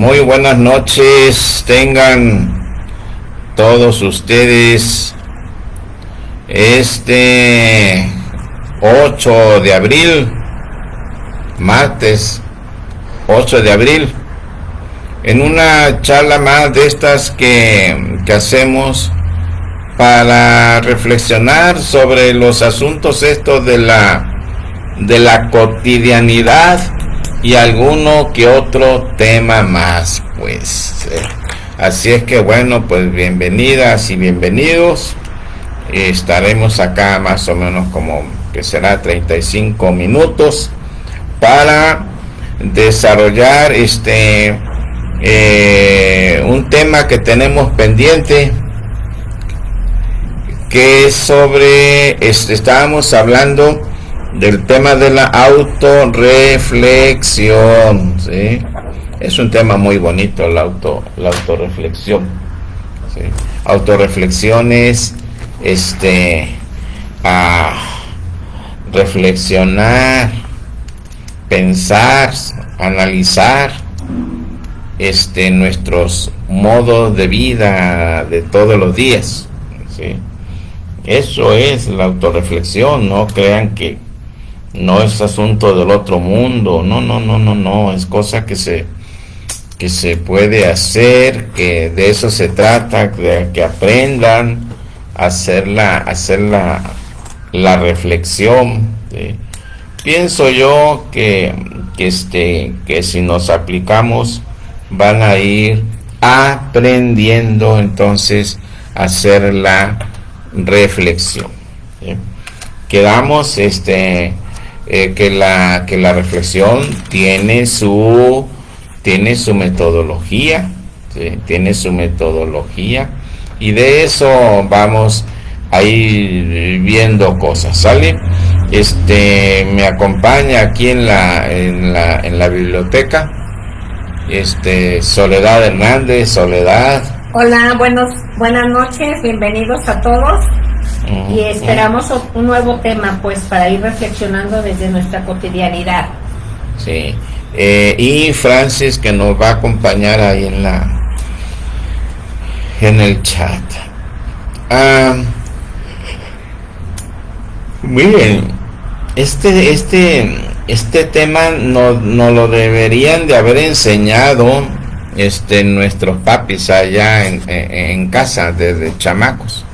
Muy buenas noches, tengan todos ustedes este 8 de abril, martes 8 de abril, en una charla más de estas que hacemos para reflexionar sobre los asuntos estos de la cotidianidad y alguno que otro tema más, pues. Así es que bueno, pues bienvenidas y bienvenidos. Estaremos acá más o menos como que será 35 minutos para desarrollar un tema que tenemos pendiente, que es sobre, estábamos hablando del tema de la autorreflexión, ¿sí? Es un tema muy bonito la autorreflexión, ¿sí? Autorreflexión es reflexionar, pensar, analizar nuestros modos de vida de todos los días, ¿sí? Eso es la autorreflexión. No crean que no es asunto del otro mundo, no, es cosa que se puede hacer, que de eso se trata, de que aprendan a hacer la reflexión, ¿sí? Pienso yo que si nos aplicamos van a ir aprendiendo entonces a hacer la reflexión, ¿sí? Quedamos que la reflexión tiene su metodología, ¿sí? Tiene su metodología, y de eso vamos a ir viendo cosas, ¿sale? Me acompaña aquí en la biblioteca Soledad Hernández. Soledad, hola, buenas noches, bienvenidos a todos. Y esperamos un nuevo tema, pues, para ir reflexionando desde nuestra cotidianidad. Sí. Y Francis, que nos va a acompañar ahí en el chat. Miren, este tema no lo deberían de haber enseñado nuestros papis allá en casa desde chamacos.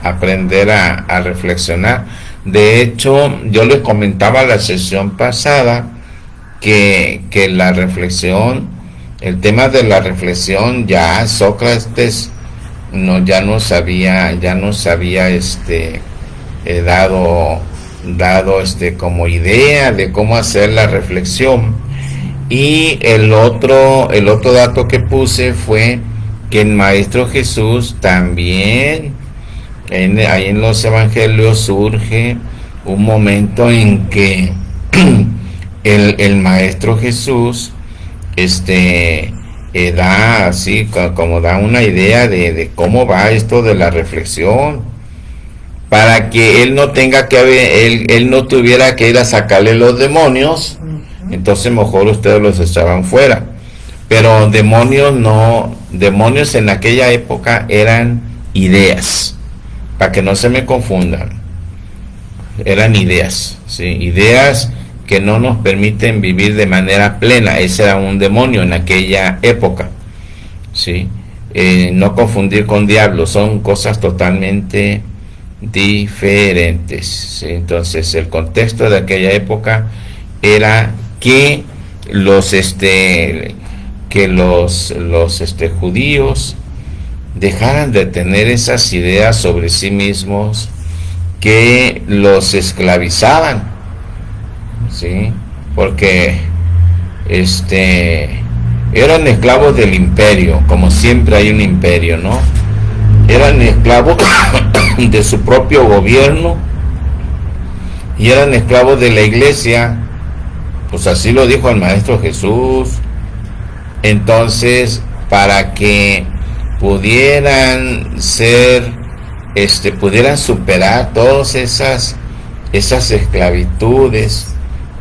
Aprender a reflexionar. De hecho, yo les comentaba la sesión pasada que la reflexión, el tema de la reflexión, ya Sócrates ya nos había dado como idea de cómo hacer la reflexión. Y el otro dato que puse fue que el Maestro Jesús también, ahí en los evangelios surge un momento en que el Maestro Jesús da así como da una idea de cómo va esto de la reflexión, para que él no tenga que él no tuviera que ir a sacarle los demonios. Entonces mejor ustedes los echaban fuera. Pero demonios en aquella época eran ideas, para que no se me confundan. Eran ideas, ¿sí? Ideas que no nos permiten vivir de manera plena. Ese era un demonio en aquella época, ¿sí? No confundir con diablo, son cosas totalmente diferentes, ¿sí? Entonces el contexto de aquella época era que los judíos dejaran de tener esas ideas sobre sí mismos que los esclavizaban, ¿sí? Porque eran esclavos del imperio, como siempre hay un imperio, ¿no? Eran esclavos de su propio gobierno y eran esclavos de la iglesia, pues así lo dijo el Maestro Jesús. Entonces, para que pudieran superar todas esas esclavitudes,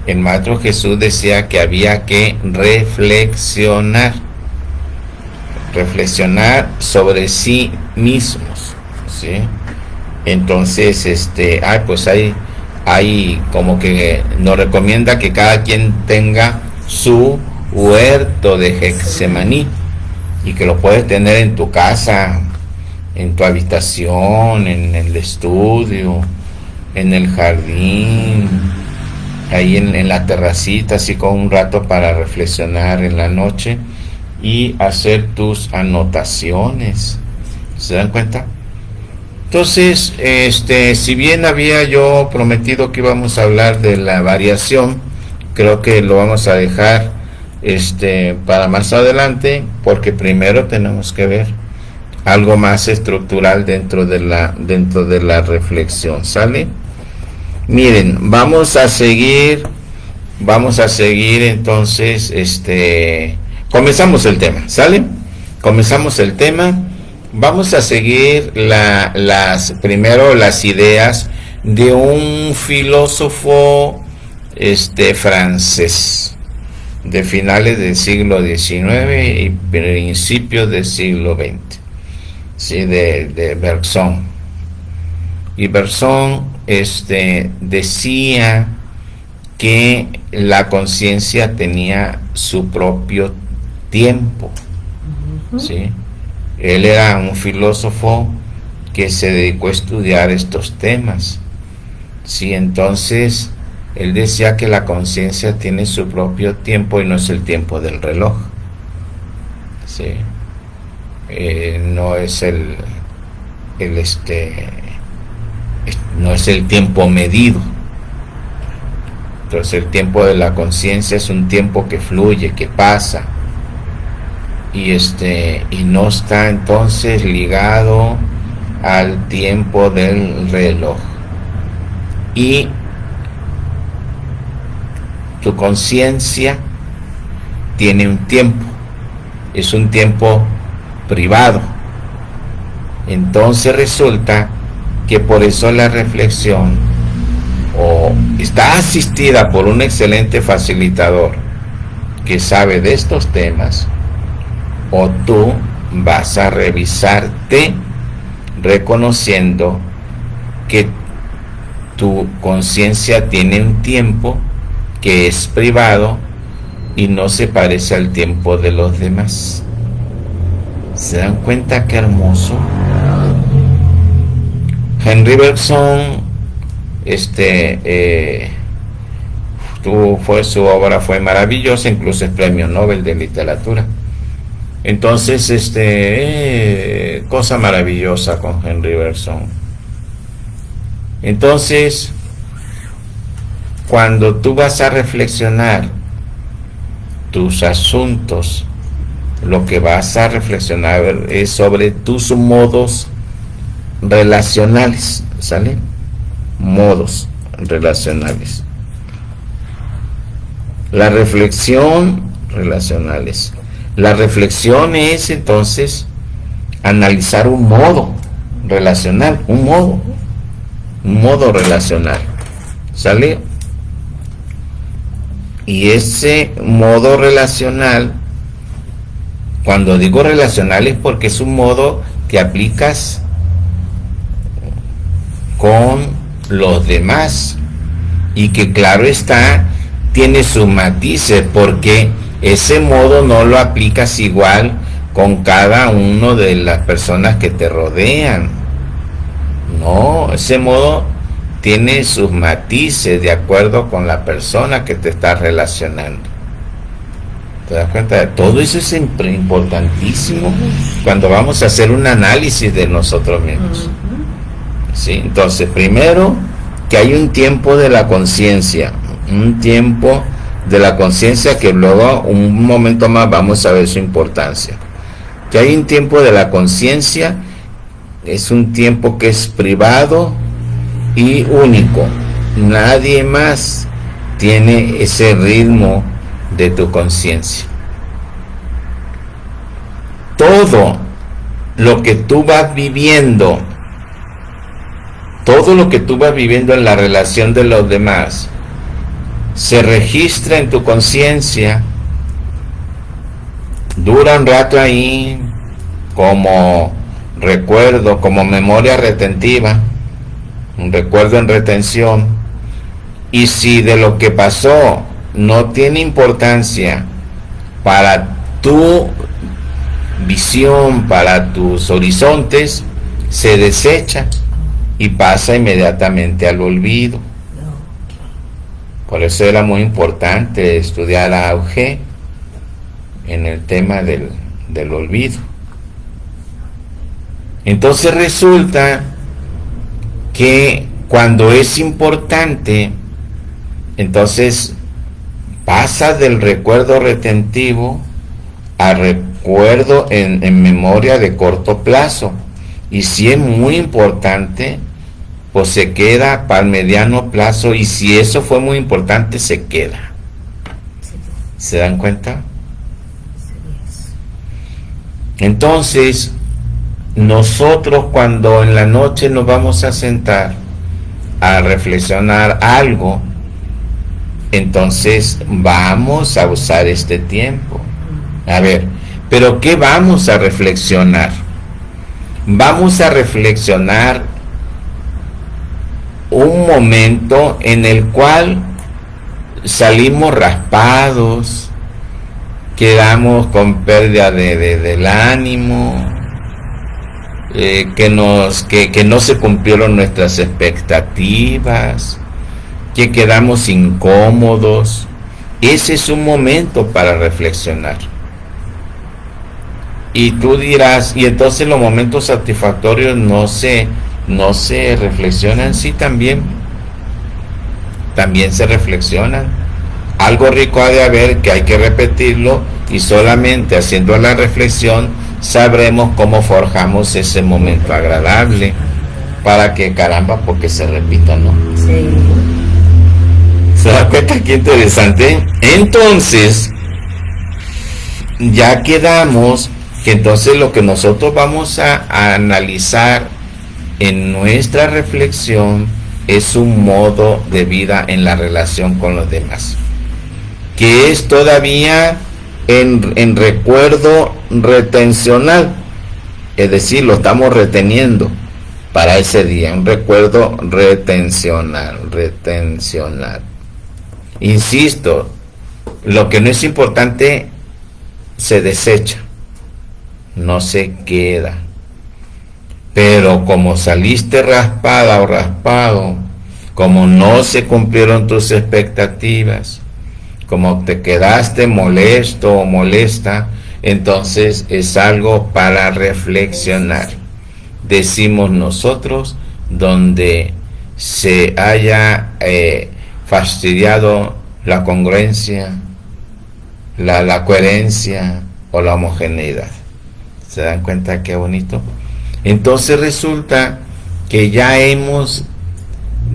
el Maestro Jesús decía que había que reflexionar. reflexionar sobre sí mismos, ¿sí? Entonces, pues hay como que nos recomienda que cada quien tenga su huerto de Getsemaní, y que lo puedes tener en tu casa, en tu habitación, en el estudio, en el jardín, ahí en la terracita, así con un rato para reflexionar en la noche y hacer tus anotaciones. ¿Se dan cuenta? Entonces, si bien había yo prometido que íbamos a hablar de la variación, creo que lo vamos a dejar para más adelante, porque primero tenemos que ver algo más estructural dentro de la reflexión. ¿Sale? Miren, vamos a seguir entonces, comenzamos el tema. ¿Sale? Comenzamos el tema. Vamos a seguir primero las ideas de un filósofo francés de finales del siglo XIX y principios del siglo XX, ¿sí? de Bergson. Y Bergson decía que la conciencia tenía su propio tiempo, ¿sí? Él era un filósofo que se dedicó a estudiar estos temas, ¿sí? Entonces él decía que la conciencia tiene su propio tiempo y no es el tiempo del reloj, ¿sí? No es no es el tiempo medido. Entonces el tiempo de la conciencia es un tiempo que fluye, que pasa, y no está entonces ligado al tiempo del reloj. Y tu conciencia tiene un tiempo, es un tiempo privado. Entonces resulta que por eso la reflexión está asistida por un excelente facilitador que sabe de estos temas, o tú vas a revisarte reconociendo que tu conciencia tiene un tiempo que es privado y no se parece al tiempo de los demás. ¿Se dan cuenta qué hermoso? Henri Bergson, su obra fue maravillosa, incluso es premio Nobel de literatura. Entonces, cosa maravillosa con Henri Bergson. Entonces, cuando tú vas a reflexionar tus asuntos, lo que vas a reflexionar es sobre tus modos relacionales, ¿sale? Modos relacionales. La reflexión relacionales. La reflexión es entonces analizar un modo relacional, un modo relacional, ¿sale? Y ese modo relacional, cuando digo relacional, es porque es un modo que aplicas con los demás y que, claro está, tiene sus matices, porque ese modo no lo aplicas igual con cada uno de las personas que te rodean. No, ese modo tiene sus matices de acuerdo con la persona que te está relacionando. ¿Te das cuenta? Todo eso es importantísimo cuando vamos a hacer un análisis de nosotros mismos. ¿Sí? Entonces, primero, que hay un tiempo de la conciencia, un tiempo de la conciencia que luego, un momento más, vamos a ver su importancia. Que hay un tiempo de la conciencia, es un tiempo que es privado y único. Nadie más tiene ese ritmo de tu conciencia. Todo lo que tú vas viviendo, en la relación de los demás, se registra en tu conciencia, dura un rato ahí, como recuerdo, como memoria retentiva, un recuerdo en retención, y si de lo que pasó no tiene importancia para tu visión, para tus horizontes, se desecha y pasa inmediatamente al olvido. Por eso era muy importante estudiar a Auge en el tema del olvido. Entonces resulta que cuando es importante, entonces pasa del recuerdo retentivo a recuerdo en memoria de corto plazo. Y si es muy importante, pues se queda para el mediano plazo, y si eso fue muy importante, se queda. ¿Se dan cuenta? Entonces, nosotros cuando en la noche nos vamos a sentar a reflexionar algo, entonces vamos a usar este tiempo. A ver, ¿pero qué vamos a reflexionar? Vamos a reflexionar un momento en el cual salimos raspados, quedamos con pérdida del ánimo, que no se cumplieron nuestras expectativas, que quedamos incómodos. Ese es un momento para reflexionar. Y tú dirás, y entonces los momentos satisfactorios no se reflexionan. Sí, también se reflexionan. Algo rico ha de haber, que hay que repetirlo, y solamente haciendo la reflexión sabremos cómo forjamos ese momento agradable, para que, caramba, porque se repita, ¿no? Sí. ¿Se da cuenta qué interesante? Entonces, ya quedamos que entonces lo que nosotros vamos a analizar en nuestra reflexión es un modo de vida en la relación con los demás, que es todavía en recuerdo retencional, es decir, lo estamos reteniendo para ese día, un recuerdo retencional. Insisto, lo que no es importante se desecha, no se queda. Pero como saliste raspada o raspado, como no se cumplieron tus expectativas, como te quedaste molesto o molesta, entonces es algo para reflexionar. Decimos nosotros, donde se haya fastidiado la congruencia, la coherencia o la homogeneidad. ¿Se dan cuenta qué bonito? Entonces resulta que ya hemos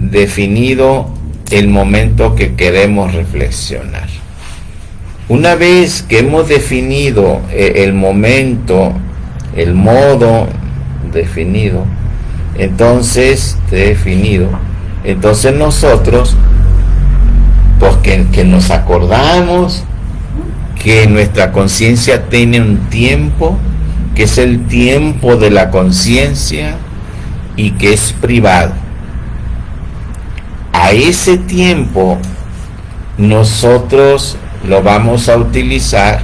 definido el momento que queremos reflexionar. Una vez que hemos definido el momento, el modo definido, entonces nosotros, pues que nos acordamos que nuestra conciencia tiene un tiempo, que es el tiempo de la conciencia y que es privado. A ese tiempo nosotros lo vamos a utilizar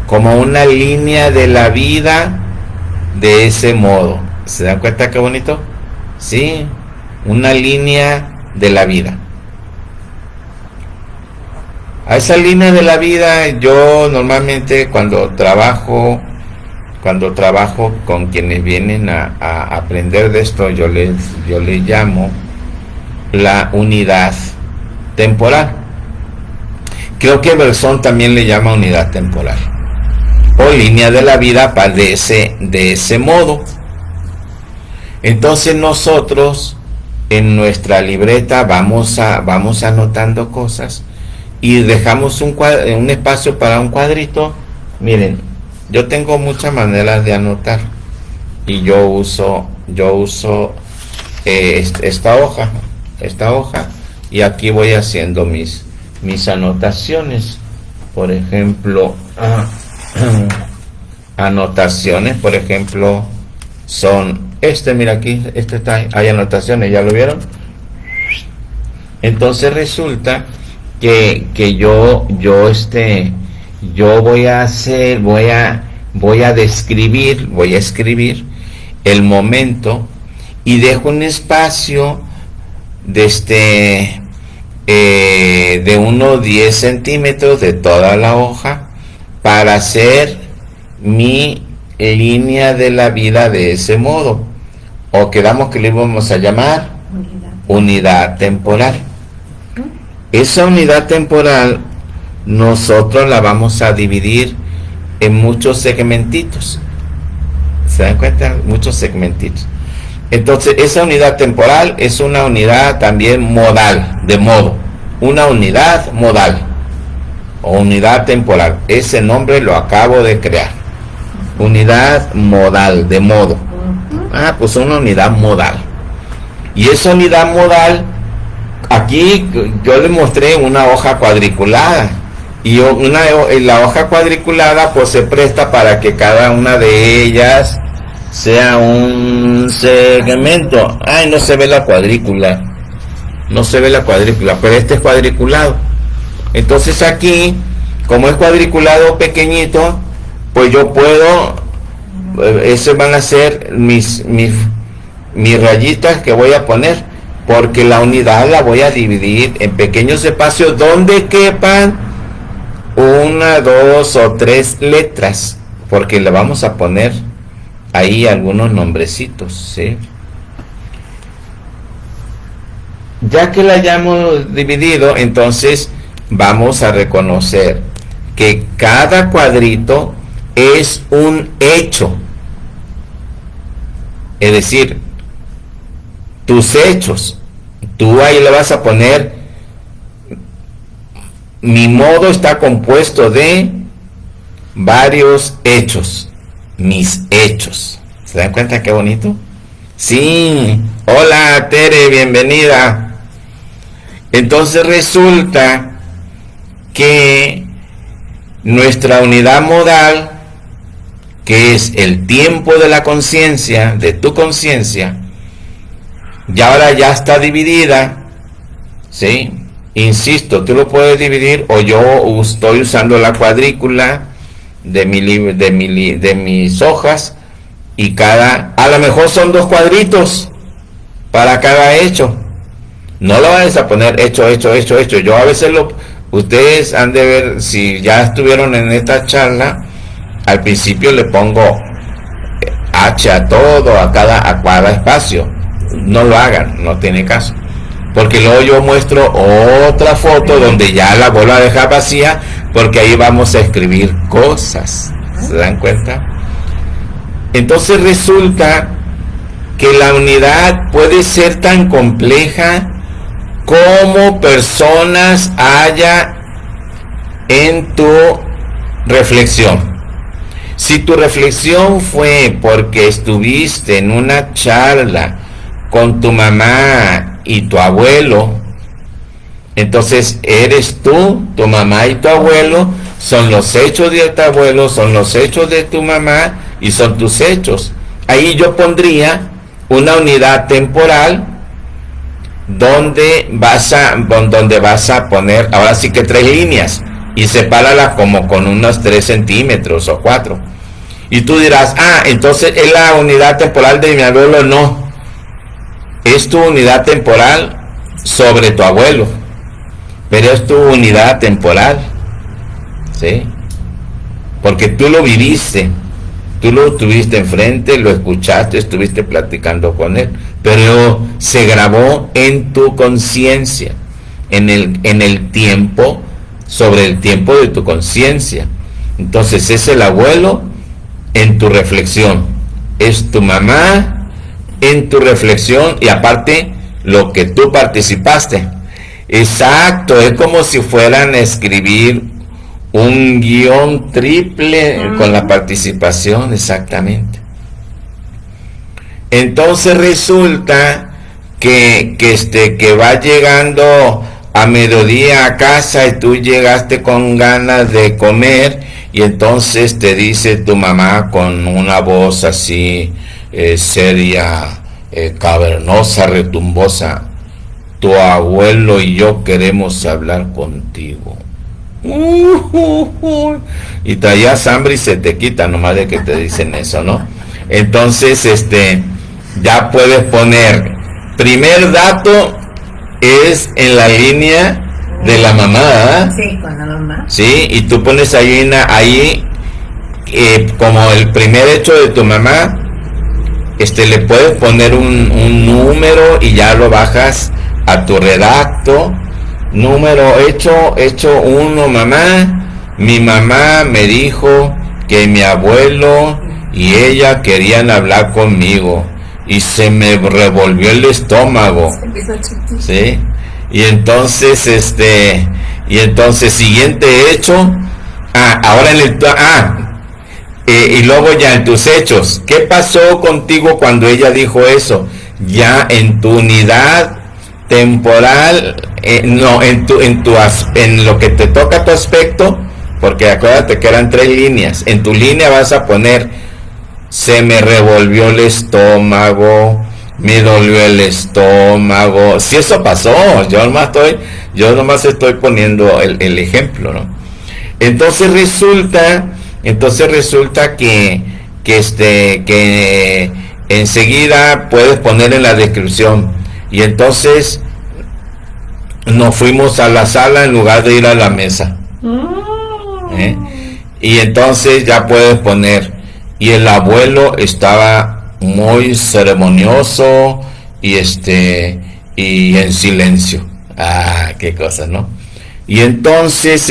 como una línea de la vida de ese modo. ¿Se dan cuenta qué bonito? Sí, una línea de la vida. A esa línea de la vida yo normalmente cuando trabajo con quienes vienen a aprender de esto, yo les llamo la unidad temporal. Creo que Bersón también le llama unidad temporal o línea de la vida de ese modo. Entonces nosotros en nuestra libreta vamos anotando cosas y dejamos un espacio para un cuadrito. Miren, yo tengo muchas maneras de anotar y yo uso esta hoja, y aquí voy haciendo mis anotaciones. Por ejemplo, anotaciones, por ejemplo, son mira aquí, hay anotaciones, ¿ya lo vieron? Entonces resulta que yo voy a escribir el momento y dejo un espacio de unos 10 centímetros de toda la hoja para hacer mi línea de la vida de ese modo, o quedamos que le vamos a llamar unidad temporal. Esa unidad temporal nosotros la vamos a dividir en muchos segmentitos. ¿Se dan cuenta? Muchos segmentitos. Entonces esa unidad temporal es una unidad también modal, de modo, una unidad modal o unidad temporal. Ese nombre lo acabo de crear. Unidad modal, de modo. Pues una unidad modal. Y esa unidad modal, aquí yo le mostré una hoja cuadriculada. Y la hoja cuadriculada pues se presta para que cada una de ellas sea un segmento. No se ve la cuadrícula. No se ve la cuadrícula, pero este es cuadriculado. Entonces aquí, como es cuadriculado pequeñito, pues yo puedo, esos van a ser mis rayitas que voy a poner, porque la unidad la voy a dividir en pequeños espacios donde quepan 1, 2 o 3 letras, porque le vamos a poner ahí algunos nombrecitos, ¿sí? Ya que la hayamos dividido, entonces vamos a reconocer que cada cuadrito es un hecho, es decir, tus hechos. Tú ahí le vas a poner: mi modo está compuesto de varios hechos, mis hechos. ¿Se dan cuenta qué bonito? Sí. Hola Tere, bienvenida. Entonces resulta que nuestra unidad modal, que es el tiempo de la conciencia, de tu conciencia, y ahora ya está dividida, ¿sí? Insisto, tú lo puedes dividir, o yo estoy usando la cuadrícula de mis hojas, y a lo mejor son 2 cuadritos para cada hecho. No lo vayas a poner hecho. Yo a veces ustedes han de ver, si ya estuvieron en esta charla, al principio le pongo H a todo, a cada espacio. No lo hagan, no tiene caso. Porque luego yo muestro otra foto donde ya la vuelvo a dejar vacía, porque ahí vamos a escribir cosas. ¿Se dan cuenta? Entonces resulta que la unidad puede ser tan compleja como personas haya en tu reflexión. Si tu reflexión fue porque estuviste en una charla con tu mamá y tu abuelo, entonces eres tú, tu mamá y tu abuelo, son los hechos de tu abuelo, son los hechos de tu mamá y son tus hechos. Ahí yo pondría una unidad temporal donde vas a poner, ahora sí que 3 líneas, y sepáralas como con unos 3 centímetros o 4. Y tú dirás: entonces es la unidad temporal de mi abuelo. No, es tu unidad temporal sobre tu abuelo, pero es tu unidad temporal, ¿sí? Porque tú lo viviste, tú lo tuviste enfrente, lo escuchaste, estuviste platicando con él, pero se grabó en tu conciencia, en el tiempo, sobre el tiempo de tu conciencia. Entonces es el abuelo en tu reflexión, es tu mamá en tu reflexión, y aparte lo que tú participaste. Exacto, es como si fueran a escribir un guión triple con la participación, exactamente. Entonces resulta que va llegando a mediodía a casa y tú llegaste con ganas de comer y entonces te dice tu mamá con una voz así seria, cavernosa, retumbosa: tu abuelo y yo queremos hablar contigo. Y traías hambre y se te quita nomás de que te dicen eso, ¿no? Entonces, ya puedes poner, primer dato es en la línea de la mamá, ¿eh? Sí, con la mamá. Sí, y tú pones ahí como el primer hecho de tu mamá, le puedes poner un número y ya lo bajas a tu redacto. Número hecho 1, mamá. Mi mamá me dijo que mi abuelo y ella querían hablar conmigo y se me revolvió el estómago. ¿Sí? Y entonces siguiente hecho, ahora y luego ya en tus hechos, ¿qué pasó contigo cuando ella dijo eso? Ya en tu unidad temporal, en lo que te toca tu aspecto, porque acuérdate que eran 3 líneas. En tu línea vas a poner: se me revolvió el estómago, me dolió el estómago. Si eso pasó, yo nomás estoy poniendo el ejemplo, ¿no? Entonces resulta que enseguida puedes poner en la descripción: y entonces nos fuimos a la sala en lugar de ir a la mesa. Y entonces ya puedes poner: y el abuelo estaba muy ceremonioso y en silencio. Qué cosa, ¿no? Y entonces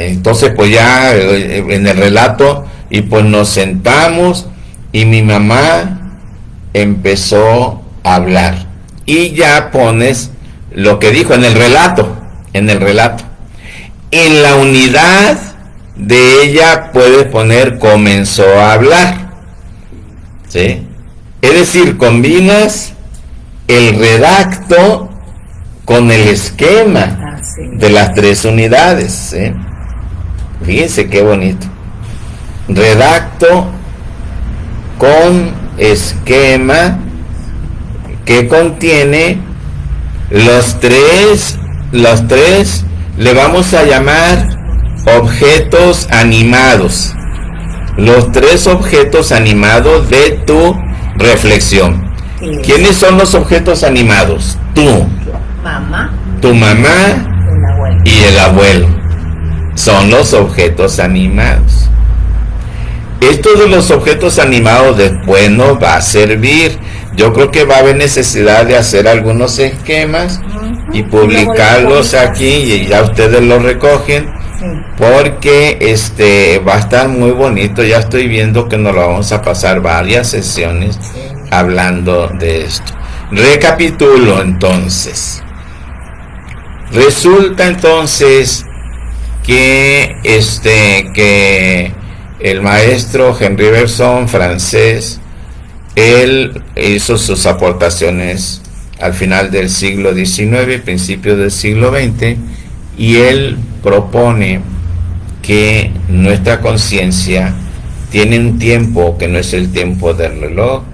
entonces pues ya en el relato, y pues nos sentamos y mi mamá empezó a hablar, y ya pones lo que dijo en el relato. En la unidad de ella puedes poner: comenzó a hablar. ¿Sí? Es decir, combinas el redacto con el esquema de las 3 unidades. ¿Sí? Fíjense qué bonito. Redacto con esquema que contiene los tres le vamos a llamar objetos animados. Los 3 objetos animados de tu reflexión. ¿Quiénes son los objetos animados? Tu mamá y el abuelo son los objetos animados. Esto de los objetos animados después nos va a servir. Yo creo que va a haber necesidad de hacer algunos esquemas y publicarlos aquí, y ya ustedes los recogen, porque va a estar muy bonito. Ya estoy viendo que nos lo vamos a pasar varias sesiones hablando de esto. Recapitulo entonces. Resulta entonces que el maestro Henri Bergson, francés, él hizo sus aportaciones al final del siglo XIX, principios del siglo XX, y él propone que nuestra conciencia tiene un tiempo que no es el tiempo del reloj,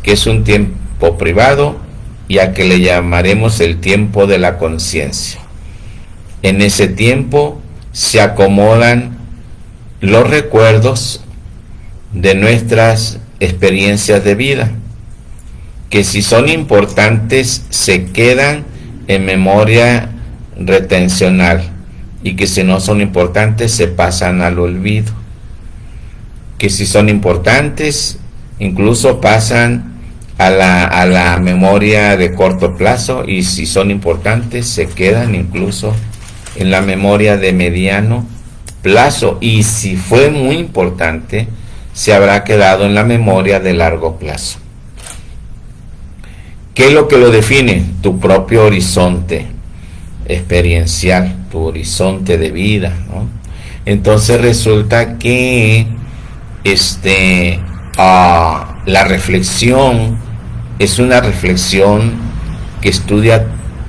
que es un tiempo privado, y a que le llamaremos el tiempo de la conciencia. En ese tiempo se acomodan los recuerdos de nuestras experiencias de vida, que si son importantes se quedan en memoria retencional, y que si no son importantes se pasan al olvido, que si son importantes incluso pasan a la memoria de corto plazo, y si son importantes se quedan incluso en la memoria de mediano plazo, y si fue muy importante se habrá quedado en la memoria de largo plazo. ¿Qué es lo que lo define? Tu propio horizonte experiencial, tu horizonte de vida, ¿no? Entonces resulta que la reflexión es una reflexión que estudia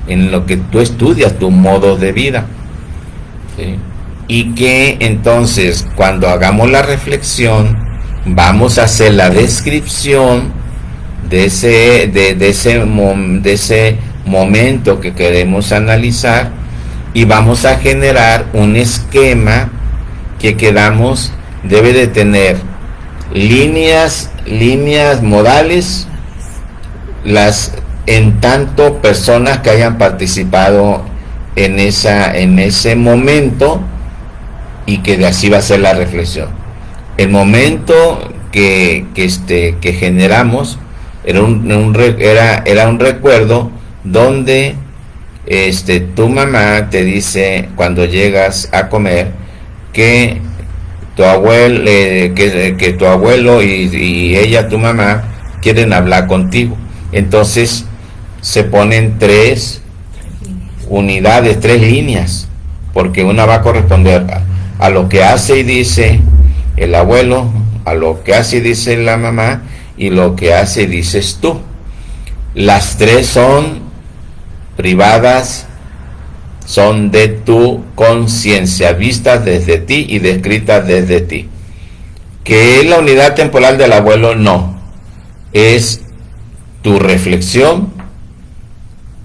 en lo que tú estudias, tu modo de vida, ¿sí? Y que entonces cuando hagamos la reflexión vamos a hacer la descripción de ese momento que queremos analizar, y vamos a generar un esquema que quedamos debe de tener líneas modales, en tanto personas que hayan participado en ese momento, y que de así va a ser la reflexión. El momento que generamos era un recuerdo donde tu mamá te dice cuando llegas a comer que tu abuelo y ella, tu mamá, quieren hablar contigo. Entonces se ponen 3 unidades, 3 líneas, porque una va a corresponder a lo que hace y dice el abuelo, a lo que hace y dice la mamá, y lo que hace y dices tú. Las 3 son privadas, son de tu conciencia, vistas desde ti y descritas desde ti. ¿Que es la unidad temporal del abuelo? No, es tu reflexión,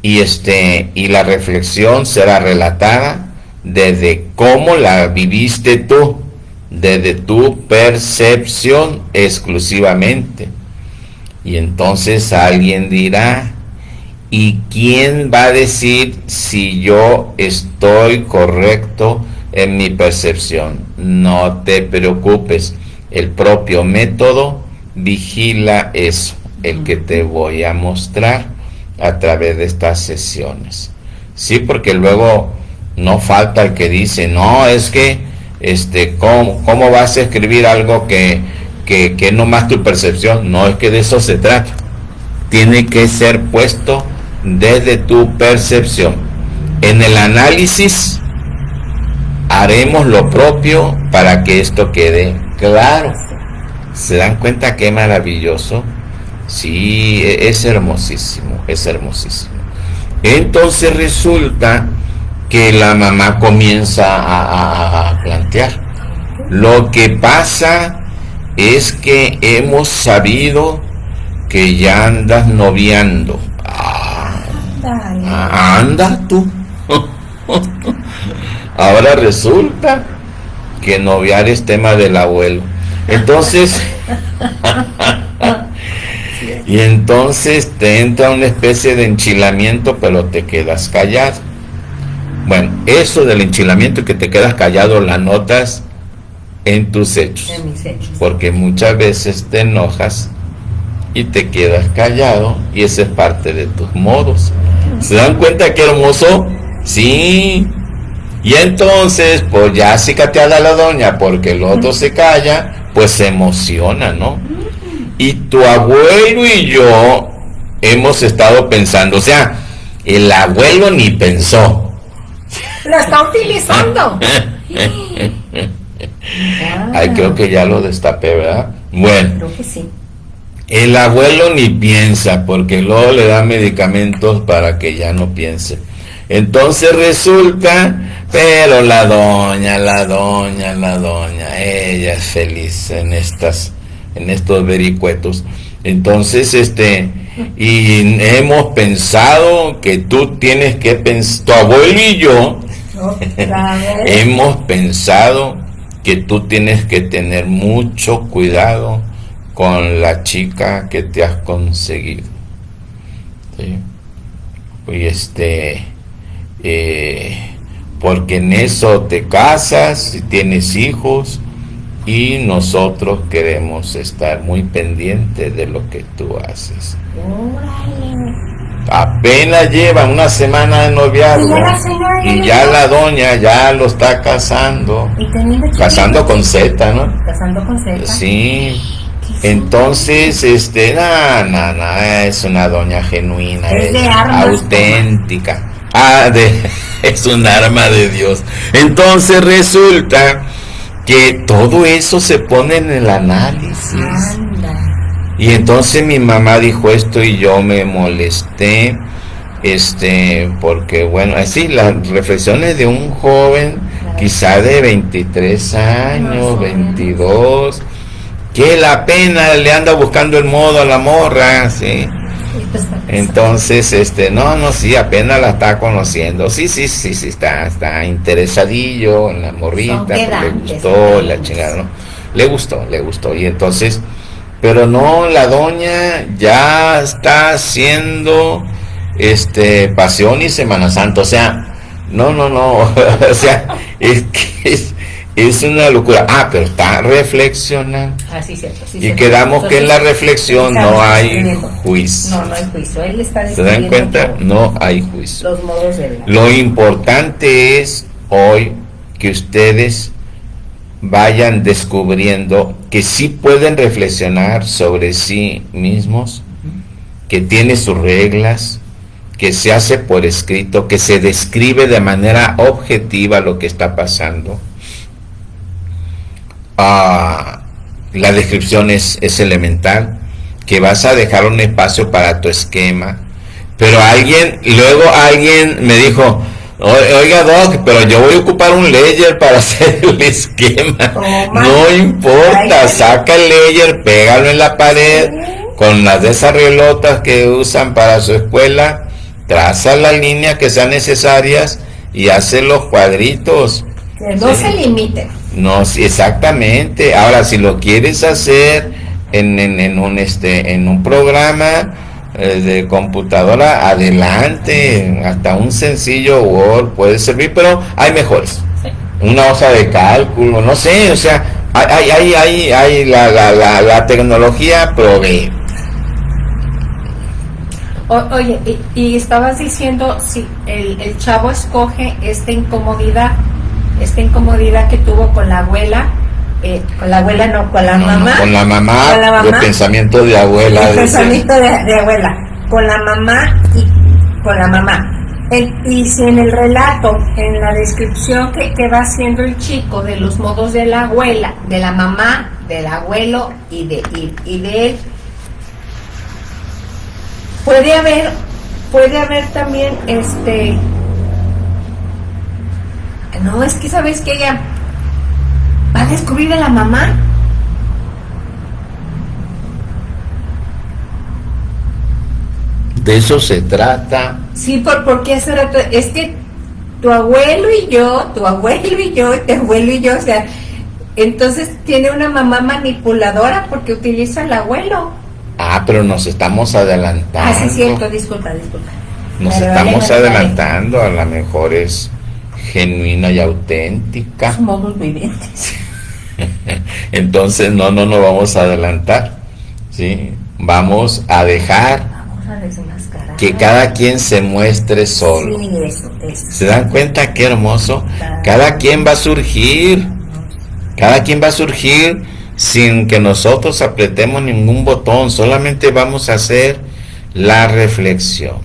y la reflexión será relatada desde cómo la viviste tú, desde tu percepción exclusivamente. Y entonces alguien dirá, ¿y quién va a decir si yo estoy correcto en mi percepción? No te preocupes, el propio método vigila eso, el que te voy a mostrar a través de estas sesiones. Sí, porque luego no falta el que dice, no, es que ¿cómo vas a escribir algo que no más tu percepción? No, es que de eso se trata. Tiene que ser puesto desde tu percepción. En el análisis haremos lo propio para que esto quede claro. ¿Se dan cuenta qué maravilloso? Sí, es hermosísimo, es hermosísimo. Entonces resulta que la mamá comienza a plantear. Lo que pasa es que hemos sabido que ya andas noviando. Anda tú. Ahora resulta que noviar es tema del abuelo. Entonces, y entonces te entra una especie de enchilamiento, pero te quedas callado. Bueno, eso del enchilamiento, que te quedas callado, la notas en tus hechos. En mis hechos. Porque muchas veces te enojas y te quedas callado, y esa es parte de tus modos. ¿Se dan cuenta qué hermoso? Sí. Y entonces, pues ya cicateada la doña, porque el otro se calla, pues se emociona, ¿no? Y tu abuelo y yo hemos estado pensando, o sea, el abuelo ni pensó. Lo está utilizando. Ay, creo que ya lo destapé, ¿verdad? Bueno. Creo que sí. El abuelo ni piensa, porque luego le da medicamentos para que ya no piense. Entonces resulta, pero la doña, ella es feliz en estos vericuetos. Entonces, y hemos pensado que tú tienes que pensar, tu abuelo y yo, hemos pensado que tú tienes que tener mucho cuidado con la chica que te has conseguido, ¿sí? Y porque en eso te casas y tienes hijos, y nosotros queremos estar muy pendientes de lo que tú haces. Apenas llevan una semana de noviazgo y ya la doña ya lo está casando. Casando con Z, ¿no? Casando con Z. Sí. Entonces, es una doña genuina, es auténtica. Es un arma de Dios. Entonces resulta que todo eso se pone en el análisis. Y entonces mi mamá dijo esto y yo me molesté, porque bueno, así las reflexiones de un joven, quizá de 23 años, 22, que la pena le anda buscando el modo a la morra, ¿sí? Entonces, sí, apenas la está conociendo, sí, está interesadillo en la morrita, le gustó, la chingada, ¿no? Le gustó, y entonces, pero no, la doña ya está haciendo, Pasión y Semana Santa, o sea, no, o sea, es que es una locura. Pero está reflexionando. Sí, cierto. Sí, y quedamos que en la reflexión no hay juicio. No hay juicio. Él está ¿Se dan cuenta? No hay juicio. Los modos de vida. Lo importante es hoy que ustedes vayan descubriendo que sí pueden reflexionar sobre sí mismos, que tiene sus reglas, que se hace por escrito, que se describe de manera objetiva lo que está pasando. La descripción es elemental, que vas a dejar un espacio para tu esquema, pero luego alguien me dijo, oiga Doc, pero yo voy a ocupar un layer para hacer el esquema. No importa, saca el layer, pégalo en la pared, con las de esas rielotas que usan para su escuela, traza la línea que sean necesarias y hace los cuadritos. Que no se limiten. No, sí, exactamente. Ahora, si lo quieres hacer en un programa de computadora, adelante, hasta un sencillo Word puede servir, pero hay mejores. Sí. Una hoja de cálculo, no sé, o sea, hay la tecnología provee. Oye, y estabas diciendo, si el chavo escoge esta incomodidad que tuvo con la abuela, con la mamá. Con la mamá, el pensamiento de abuela. El pensamiento de abuela, con la mamá y con la mamá. Y si en el relato, en la descripción que va haciendo el chico de los modos de la abuela, de la mamá, del abuelo y de él, puede haber también no, es que sabes que ella va a descubrir a la mamá. De eso se trata. Sí, porque es que tu abuelo y yo, tu abuelo y yo, o sea, entonces tiene una mamá manipuladora porque utiliza al abuelo. Pero nos estamos adelantando. Sí, cierto, disculpa. Nos estamos adelantando, a lo mejor es genuina y auténtica. Somos vivientes. Entonces no nos vamos a adelantar, ¿sí? Vamos a dejar que cada quien se muestre solo. Sí, eso. ¿Se dan cuenta qué hermoso? Cada quien va a surgir sin que nosotros apretemos ningún botón, solamente vamos a hacer la reflexión.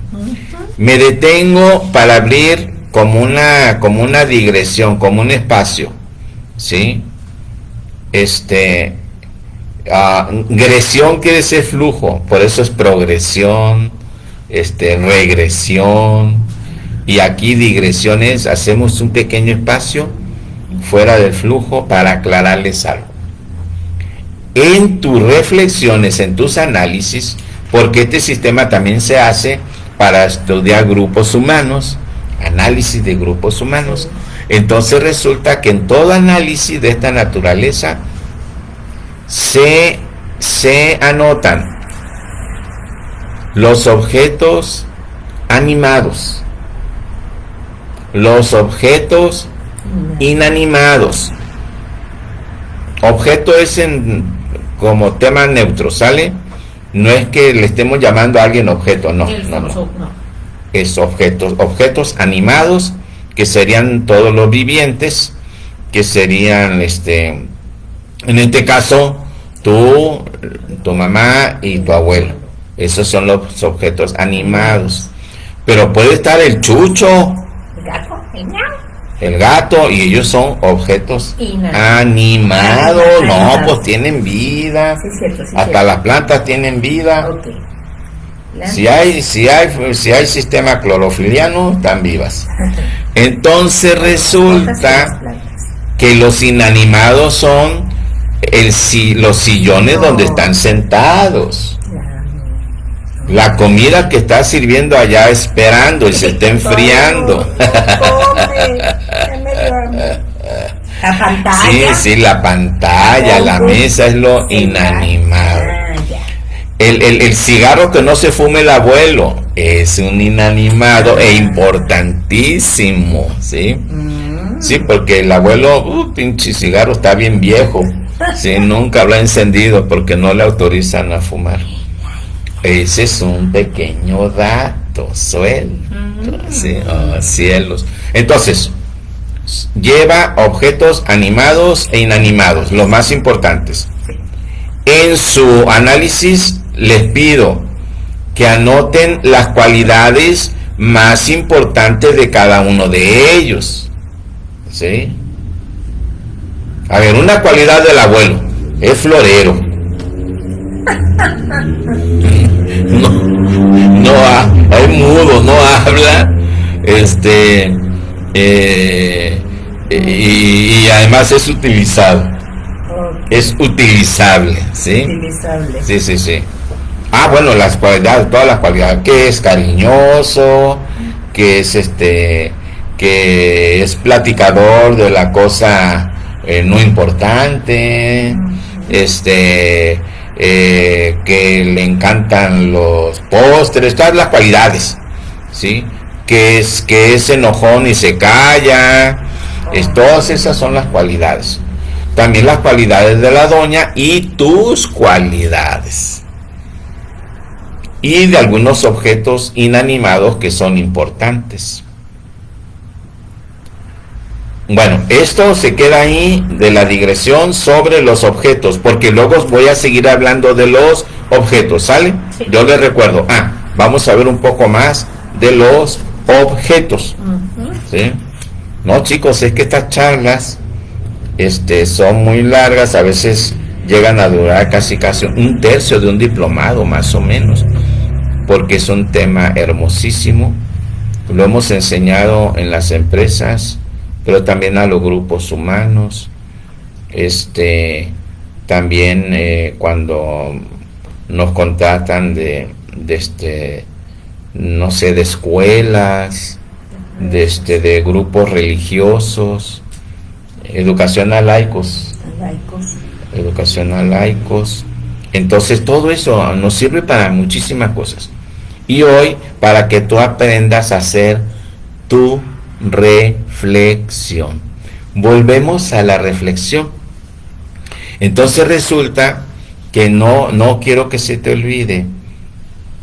Me detengo para abrir como una digresión, como un espacio, ¿sí? Gresión quiere decir flujo, por eso es progresión, regresión, y aquí digresiones, hacemos un pequeño espacio fuera del flujo para aclararles algo. En tus reflexiones, en tus análisis, porque este sistema también se hace para estudiar grupos humanos, análisis de grupos humanos, entonces resulta que en todo análisis de esta naturaleza se anotan los objetos animados, los objetos inanimados. Objeto es como tema neutro, ¿sale? No es que le estemos llamando a alguien objeto, no. Es objetos animados, que serían todos los vivientes, que serían en este caso tú, tu mamá y tu abuelo. Esos son los objetos animados. Pero puede estar el chucho, el gato, el miau. el gato, y ellos son objetos animados. No, pues tienen vida. Sí, cierto, sí, hasta cierto. las plantas tienen vida. Okay. Si hay sistema clorofiliano, están vivas. Entonces resulta que los inanimados son los sillones donde están sentados. La comida que está sirviendo allá esperando y se está enfriando. La pantalla. Sí, la pantalla, la mesa es lo inanimado. El cigarro que no se fume el abuelo es un inanimado e importantísimo, ¿sí? Sí, porque el abuelo, pinche cigarro, está bien viejo, ¿sí? Nunca lo ha encendido porque no le autorizan a fumar. Ese es un pequeño dato suelto, ¿sí? Oh, cielos. Entonces, lleva objetos animados e inanimados, los más importantes. En su análisis les pido que anoten las cualidades más importantes de cada uno de ellos. ¿Sí? A ver, una cualidad del abuelo: es florero. Es mudo, no habla. Y además es utilizado. Es utilizable, ¿sí? Utilizable. Sí. Ah, bueno, las cualidades, todas las cualidades, que es cariñoso, que es platicador de la cosa no importante, que le encantan los postres, todas las cualidades, ¿sí? Que es enojón y se calla, todas esas son las cualidades. También las cualidades de la doña y tus cualidades. Y de algunos objetos inanimados que son importantes. Bueno, esto se queda ahí de la digresión sobre los objetos, porque luego voy a seguir hablando de los objetos, ¿sale? Sí. Yo les recuerdo, vamos a ver un poco más de los objetos. ¿Sí? No, chicos, es que estas charlas son muy largas, a veces llegan a durar casi un tercio de un diplomado, más o menos, porque es un tema hermosísimo. Lo hemos enseñado en las empresas, pero también a los grupos humanos, también cuando nos contratan de escuelas, de grupos religiosos, educación a laicos. Entonces todo eso nos sirve para muchísimas cosas. Y hoy, para que tú aprendas a hacer tu reflexión. Volvemos a la reflexión. Entonces resulta que no quiero que se te olvide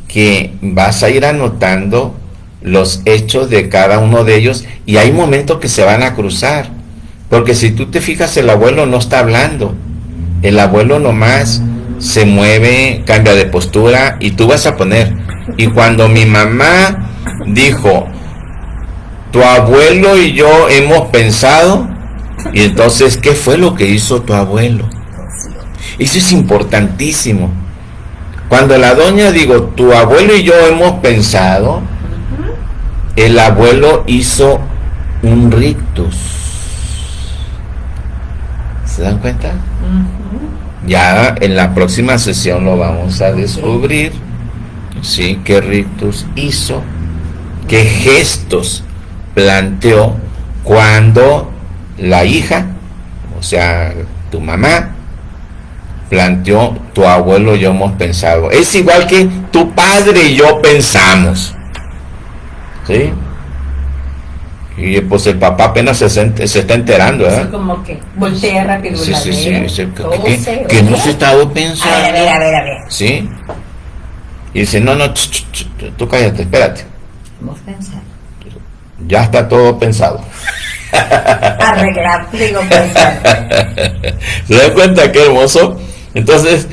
que vas a ir anotando los hechos de cada uno de ellos, y hay momentos que se van a cruzar. Porque si tú te fijas, el abuelo no está hablando. El abuelo nomás se mueve, cambia de postura, y tú vas a poner. Y cuando mi mamá dijo, tu abuelo y yo hemos pensado, y entonces, ¿qué fue lo que hizo tu abuelo? Eso es importantísimo. Cuando la doña digo, tu abuelo y yo hemos pensado, el abuelo hizo un rictus. ¿Se dan cuenta? Ya en la próxima sesión lo vamos a descubrir, ¿sí? ¿Qué rictus hizo? ¿Qué gestos planteó cuando la hija, o sea, tu mamá, planteó, tu abuelo y yo hemos pensado? Es igual que tu padre y yo pensamos, ¿sí? Y pues el papá apenas se está enterando, ¿eh? Así como que voltea rápido. Sí. Que no se estaba pensando. A ver. ¿Sí? Y dice, no, tú cállate, espérate. Hemos pensado. Ya está todo pensado. Arreglar, pensar. ¿Se dan cuenta qué hermoso? Entonces,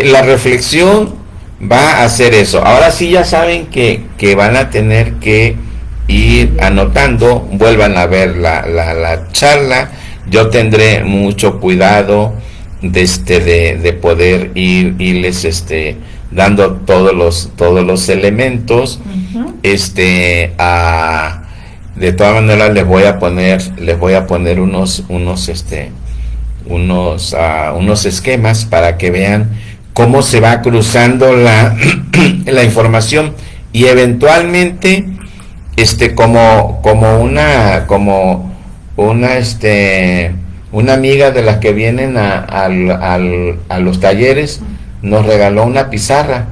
la reflexión va a hacer eso. Ahora sí ya saben que van a tener que ir anotando, vuelvan a ver la charla. Yo tendré mucho cuidado de poder irles dando todos los elementos. De todas maneras les voy a poner unos esquemas para que vean cómo se va cruzando la información, y eventualmente como una amiga de las que vienen a los talleres nos regaló una pizarra.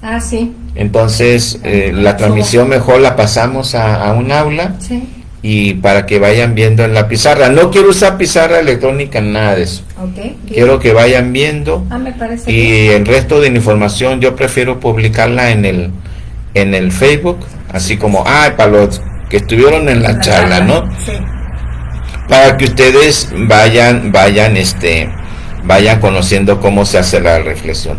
Ah, sí. Entonces la transmisión mejor la pasamos a un aula, sí, y para que vayan viendo en la pizarra. No quiero usar pizarra electrónica, nada de eso. Okay, quiero que vayan viendo. Me parece y bien. El resto de la información yo prefiero publicarla en el Facebook, así como para los que estuvieron en la charla, ¿no? Sí. Para que ustedes vayan conociendo cómo se hace la reflexión.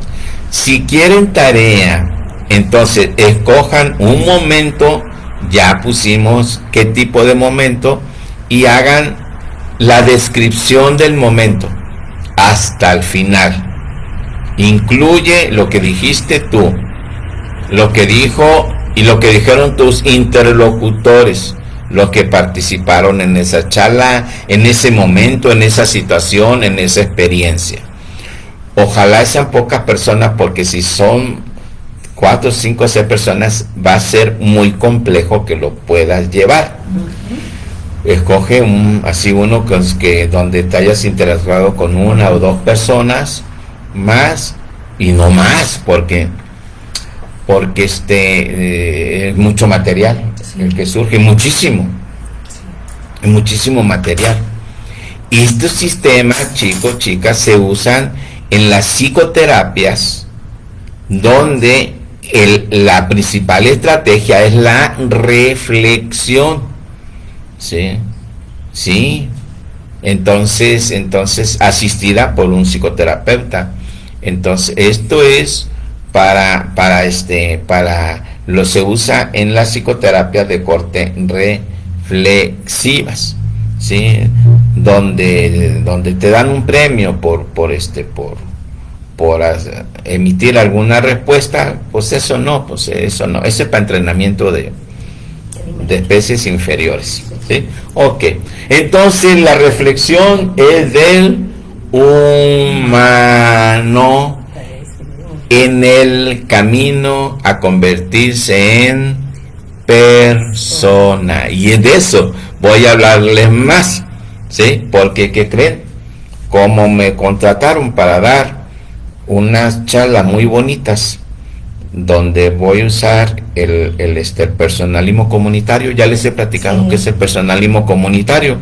Si quieren tarea, entonces escojan un momento, ya pusimos qué tipo de momento, y hagan la descripción del momento hasta el final. Incluye lo que dijiste tú, lo que dijo y lo que dijeron tus interlocutores, los que participaron en esa charla, en ese momento, en esa situación, en esa experiencia. Ojalá sean pocas personas, porque si son 4, 5, 6 personas va a ser muy complejo que lo puedas llevar. Escoge uno donde te hayas interactuado con 1 o 2 personas más, y no más, porque es mucho material el que surge, muchísimo material. Y estos sistemas, chicos, chicas, se usan en las psicoterapias, donde la principal estrategia es la reflexión. Sí. Entonces asistida por un psicoterapeuta. Entonces esto es se usa en las psicoterapias de corte reflexivas, ¿sí? Donde te dan un premio por emitir alguna respuesta. Pues eso no, ese es para entrenamiento de especies inferiores, ¿sí? Ok, entonces la reflexión es del humano en el camino a convertirse en persona, y de eso voy a hablarles más, ¿sí? Porque, ¿qué creen? Como me contrataron para dar unas charlas muy bonitas, donde voy a usar el personalismo comunitario. Ya les he platicado que es el personalismo comunitario.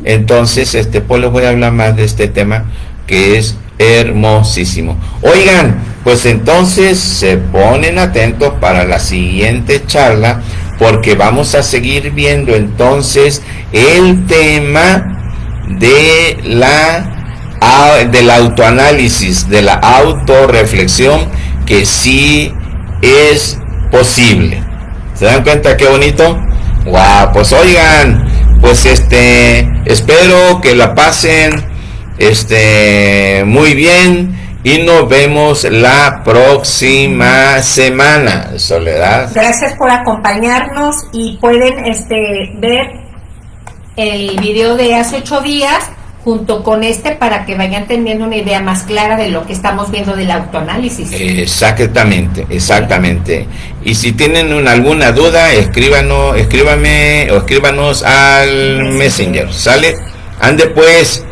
Entonces pues les voy a hablar más de este tema, que es hermosísimo. Oigan, pues entonces se ponen atentos para la siguiente charla, porque vamos a seguir viendo entonces el tema del autoanálisis, de la autorreflexión, que sí es posible. ¿Se dan cuenta qué bonito? ¡Wow! Pues oigan, pues espero que la pasen muy bien, y nos vemos la próxima semana. Soledad, gracias por acompañarnos, y pueden ver el video de hace 8 días junto con para que vayan teniendo una idea más clara de lo que estamos viendo del autoanálisis. Exactamente. Y si tienen alguna duda, escríbanme o escríbanos al Messenger, ¿sale? Ande pues,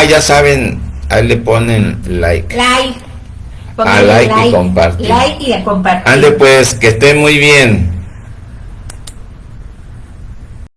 ya saben, ahí le ponen like y compartir. Like y a compartir. Ande pues, que estén muy bien.